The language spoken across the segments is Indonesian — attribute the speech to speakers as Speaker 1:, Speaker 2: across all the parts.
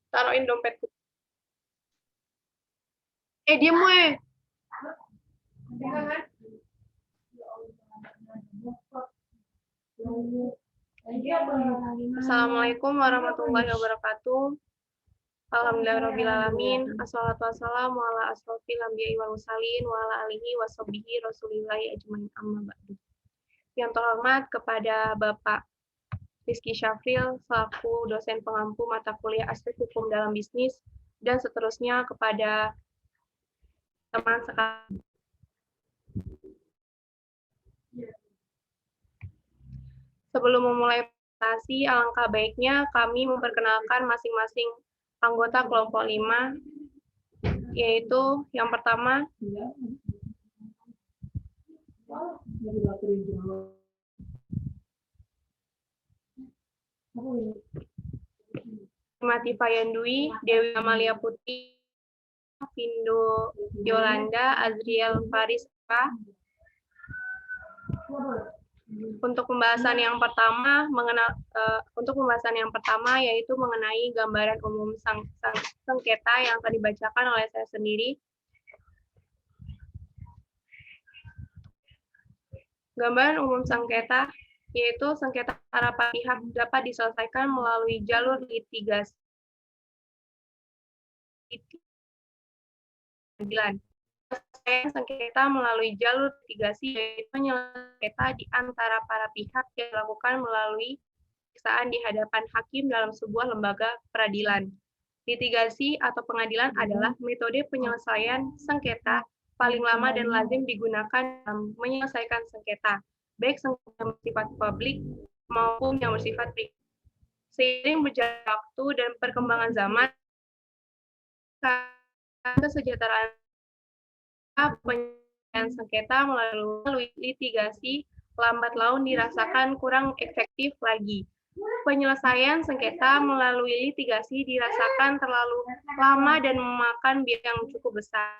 Speaker 1: Taruhin dompetku. Diem weh. Assalamualaikum warahmatullahi wabarakatuh. Alhamdulillahirrabbilalamin. Assalatu wassalamu ala asrofil anbiya'i wal mursalin wa ala alihi wa sahbihi rasulillahi ajmain amma ba'du. Yang terhormat kepada Bapak Rizky Syafril selaku dosen pengampu mata kuliah aspek hukum dalam bisnis, dan seterusnya kepada teman sekalian. Sebelum memulai presentasi, alangkah baiknya kami memperkenalkan masing-masing anggota kelompok 5, yaitu yang pertama, Mati Fayandui, Dewi Amalia Putri, Vindo Yolanda, Azriel Faris. Untuk pembahasan yang pertama yaitu mengenai gambaran umum sengketa yang akan dibacakan oleh saya sendiri. Gambaran umum sengketa yaitu sengketa antara pihak dapat diselesaikan melalui jalur litigasi pengadilan. Sengketa melalui jalur litigasi yaitu penyelesaian sengketa di antara para pihak yang dilakukan melalui pemeriksaan di hadapan hakim dalam sebuah lembaga peradilan. Litigasi atau pengadilan adalah metode penyelesaian sengketa paling lama dan lazim digunakan dalam menyelesaikan sengketa, baik sengketa yang bersifat publik maupun yang bersifat pribadi. Seiring berjalannya waktu dan perkembangan zaman, kesejahteraan penyelesaian sengketa melalui litigasi lambat laun dirasakan kurang efektif lagi. Penyelesaian sengketa melalui litigasi dirasakan terlalu lama dan memakan biaya yang cukup besar,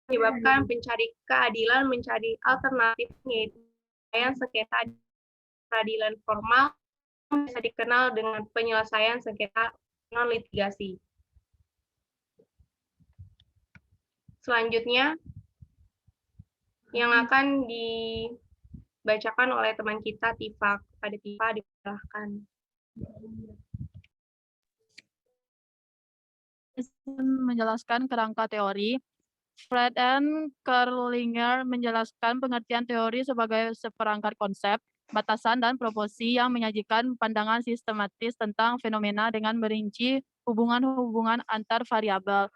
Speaker 1: menyebabkan pencari keadilan mencari alternatif, yaitu penyelesaian sengketa di peradilan formal yang bisa dikenal dengan penyelesaian sengketa non litigasi. Selanjutnya, yang akan dibacakan oleh teman kita, Tifa. Kepada Tifa, dipersilahkan.
Speaker 2: Menjelaskan kerangka teori. Fred and Kerlinger menjelaskan pengertian teori sebagai seperangkat konsep, batasan, dan proporsi yang menyajikan pandangan sistematis tentang fenomena dengan merinci hubungan-hubungan antar variabel,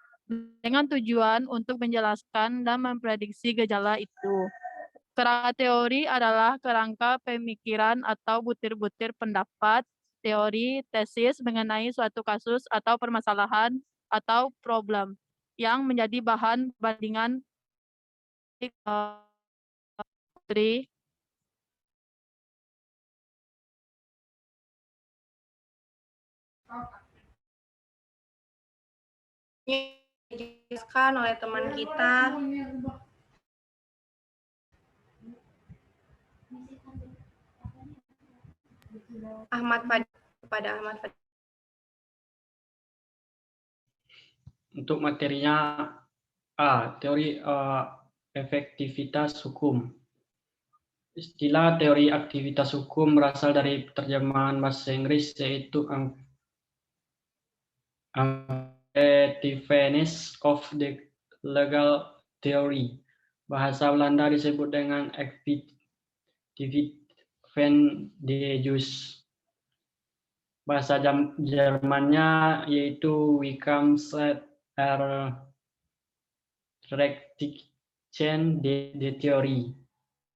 Speaker 2: dengan tujuan untuk menjelaskan dan memprediksi gejala itu. Kerangka teori adalah kerangka pemikiran atau butir-butir pendapat, teori, tesis mengenai suatu kasus atau permasalahan atau problem yang menjadi bahan perbandingan Putri.
Speaker 1: Dijelaskan oleh teman kita Ahmad Fadil. Kepada Ahmad Fadil.
Speaker 3: Untuk materinya teori efektivitas hukum. Istilah teori aktivitas hukum berasal dari terjemahan bahasa Inggris, yaitu effectiveness of the legal theory. Bahasa Belanda disebut dengan Effektivitäten des Jus. Bahasa Jermannya yaitu Wirksamkeit Rechtlichen de Theorie.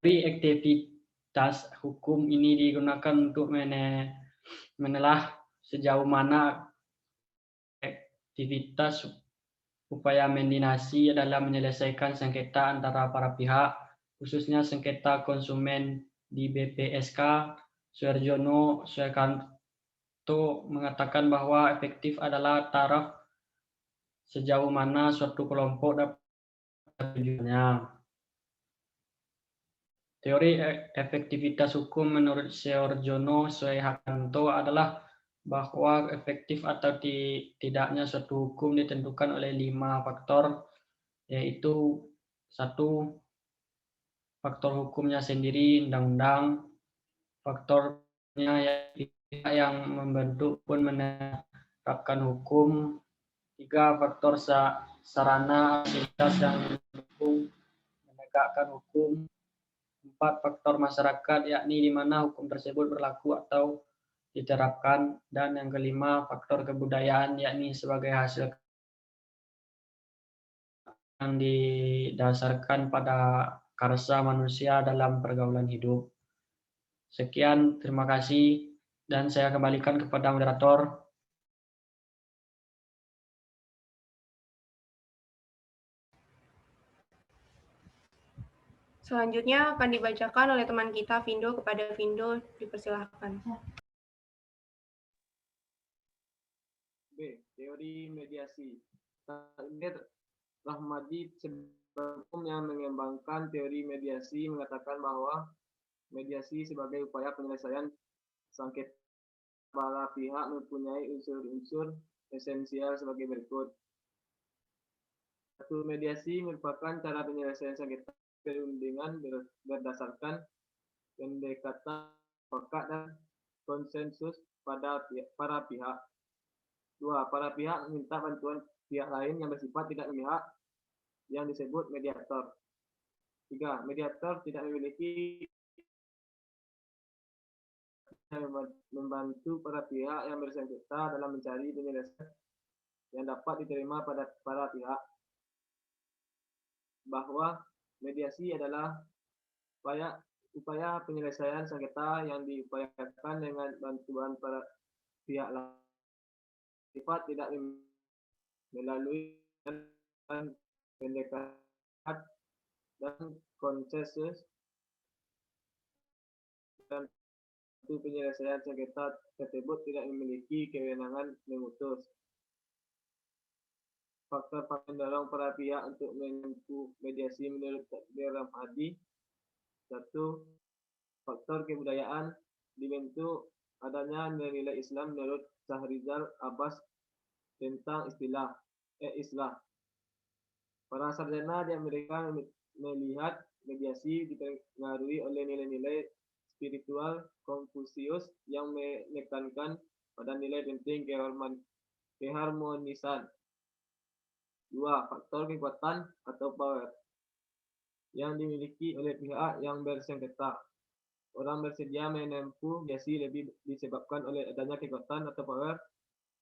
Speaker 3: Teori aktivitas hukum ini digunakan untuk menelah sejauh mana aktivitas upaya mediasi dalam menyelesaikan sengketa antara para pihak, khususnya sengketa konsumen di BPSK. Suarjono Suekanto mengatakan bahwa efektif adalah taraf sejauh mana suatu kelompok dapat tujuannya. Teori efektivitas hukum menurut Suarjono Suekanto adalah bahwa efektif atau tidaknya suatu hukum ditentukan oleh 5 faktor, yaitu 1. Faktor hukumnya sendiri, undang-undang, faktornya yang membentuk pun menerapkan hukum, 3. Faktor sarana aktivitas yang mendukung menegakkan hukum, 4. Faktor masyarakat, yakni di mana hukum tersebut berlaku atau diterapkan, dan yang kelima, faktor kebudayaan, yakni sebagai hasil yang didasarkan pada karsa manusia dalam pergaulan hidup. Sekian, terima kasih, dan saya kembalikan kepada moderator.
Speaker 1: Selanjutnya akan dibacakan oleh teman kita Vindo. Kepada Vindo, dipersilahkan.
Speaker 4: B. Teori mediasi. Takdir Rahmadi sebelum yang mengembangkan teori mediasi mengatakan bahwa mediasi sebagai upaya penyelesaian sengketa para pihak mempunyai unsur-unsur esensial sebagai berikut. 1. Mediasi merupakan cara penyelesaian sengketa perundingan berdasarkan pendekatan sepakat dan konsensus pada para pihak. 2. Para pihak meminta bantuan pihak lain yang bersifat tidak memihak yang disebut mediator. 3. Mediator tidak memiliki membantu para pihak yang bersengketa dalam mencari penyelesaian yang dapat diterima pada para pihak. Bahwa mediasi adalah upaya penyelesaian sengketa yang diupayakan dengan bantuan para pihak lain. Sifat tidak melalui pendekatan dan konsensus dan penyelesaian sengketa tersebut tidak memiliki kewenangan memutus. Faktor pendorong para pihak untuk menempuh mediasi menurut Takdir Rahmadi. 1. Faktor kebudayaan dibentuk adanya nilai Islam menurut Syahrizal Abbas tentang islah. Para sarjana di Amerika melihat mediasi dipengaruhi oleh nilai-nilai spiritual Konfusius yang menekankan pada nilai penting keharmonisan. 2. Faktor kekuatan atau power yang dimiliki oleh pihak yang bersengketa. Orang bersedia menempuh mediasi lebih disebabkan oleh adanya kekuatan atau power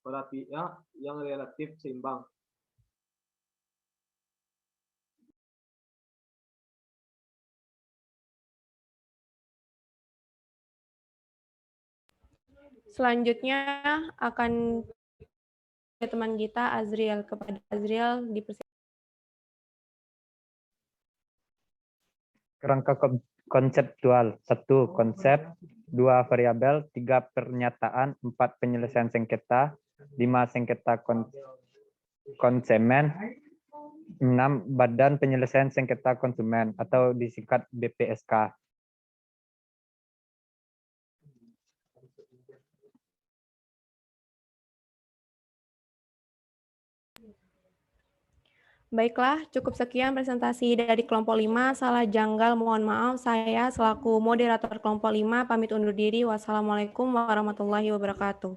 Speaker 4: para pihak yang relatif seimbang.
Speaker 1: Selanjutnya akan teman kita Azriel. Kepada Azriel, dipersilakan.
Speaker 5: Kerangka konseptual. 1. Konsep. 2. Variabel. 3. Pernyataan. 4. Penyelesaian sengketa. 5. Sengketa konsumen. 6. Badan Penyelesaian Sengketa Konsumen atau disingkat BPSK.
Speaker 1: Baiklah, cukup sekian presentasi dari kelompok 5. Salah janggal mohon maaf. Saya selaku moderator kelompok 5 pamit undur diri. Wassalamualaikum warahmatullahi wabarakatuh.